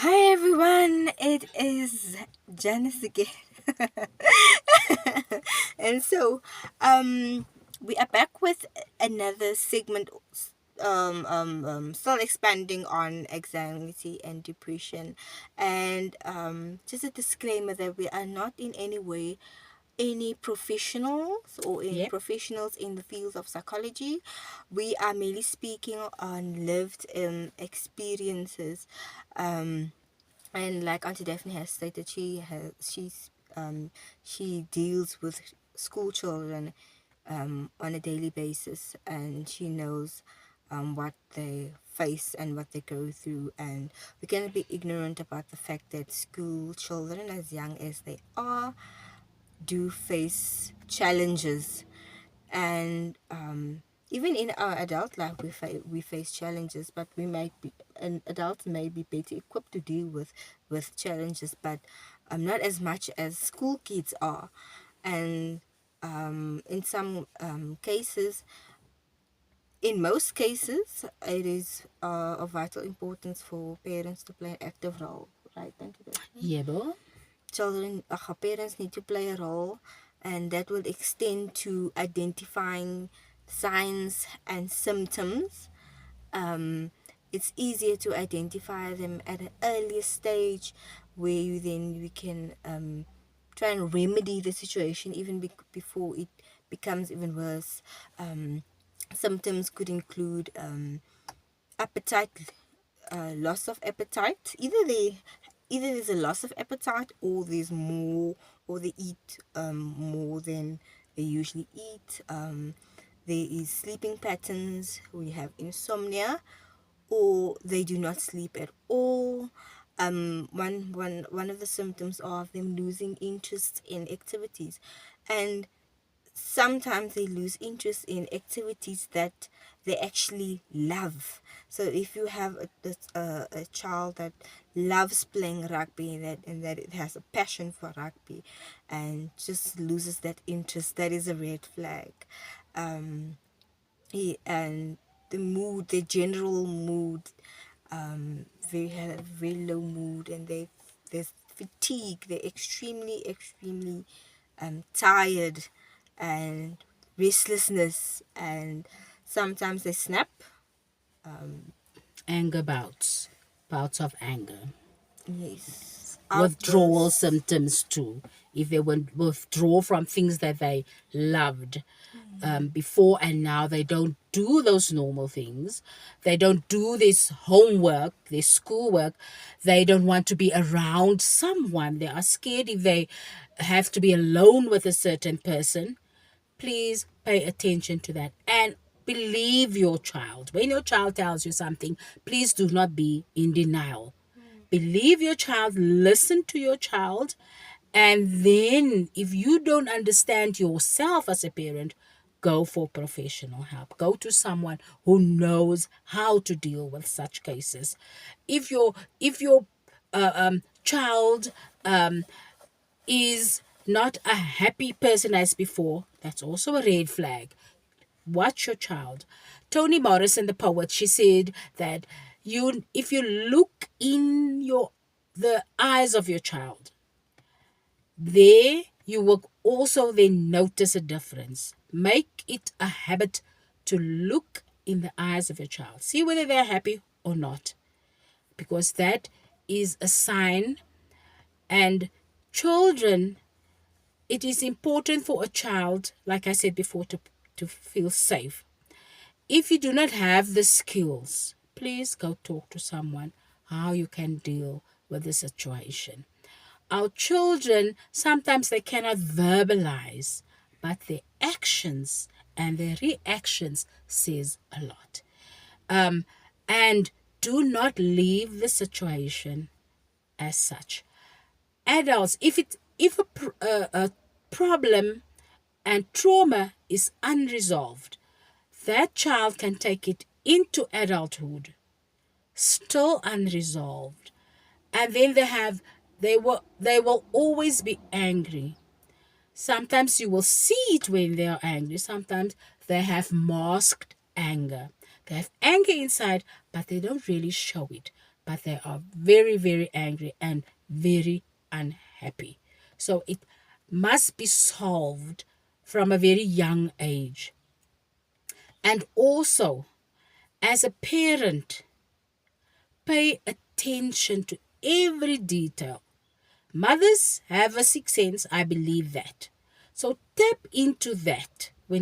Hi everyone, it is Janice again. and so we are back with another segment, still expanding on anxiety and depression. And just a disclaimer that we are not in any way any professionals or in Yep. professionals in the field of psychology. We are merely speaking on lived experiences. And like Auntie Daphne has stated, she deals with school children on a daily basis, and she knows what they face and what they go through. And we cannot be ignorant about the fact that school children, as young as they are, do face challenges. And even in our adult life, we face challenges, but we might be and adults may be better equipped to deal with challenges, but not as much as school kids are. And in some cases, in most cases, it is of vital importance for parents to play an active role, right? Thank you. Yebo. Children, parents need to play a role, and that will extend to identifying signs and symptoms. It's easier to identify them at an earlier stage, where then we can try and remedy the situation even before it becomes even worse. Symptoms could include appetite, loss of appetite. Either there's a loss of appetite, or there's more, or they eat more than they usually eat. There is sleeping patterns. We have insomnia, or they do not sleep at all. One of the symptoms of them losing interest in activities, and sometimes they lose interest in activities that they actually love. So if you have a child that loves playing rugby, and that it has a passion for rugby, and just loses that interest, that is a red flag. And the general mood, they have very low mood, and there's fatigue. They're extremely tired, and restlessness, and sometimes they snap. Anger bouts. Bouts of anger. Yes, Withdrawal outbursts. symptoms too. If they would withdraw from things that they loved before, and now they don't do those normal things. They don't do this homework, this schoolwork. They don't want to be around someone. They are scared if they have to be alone with a certain person. Please pay attention to that and believe your child. When your child tells you something, please do not be in denial. Believe your child, listen to your child, and then if you don't understand yourself as a parent, go for professional help. Go to someone who knows how to deal with such cases. If your child is not a happy person as before, that's also a red flag. Watch your child. Toni Morrison, the poet, she said that if you look in the eyes of your child, there you will also then notice a difference. Make it a habit to look in the eyes of your child. See whether they're happy or not, because that is a sign. And children, it is important for a child, like I said before, to feel safe. If you do not have the skills, please go talk to someone how you can deal with the situation. Our children, sometimes they cannot verbalize, but their actions and their reactions says a lot. And do not leave the situation as such. Adults, if a problem and trauma is unresolved, that child can take it into adulthood still unresolved, and then they will always be angry. Sometimes you will see it when they are angry. Sometimes they have masked anger. They have anger inside, but they don't really show it. but they are very, very angry and very unhappy. So it must be solved from a very young age. And also, as a parent, pay attention to every detail. Mothers have a sixth sense, I believe that. So tap into that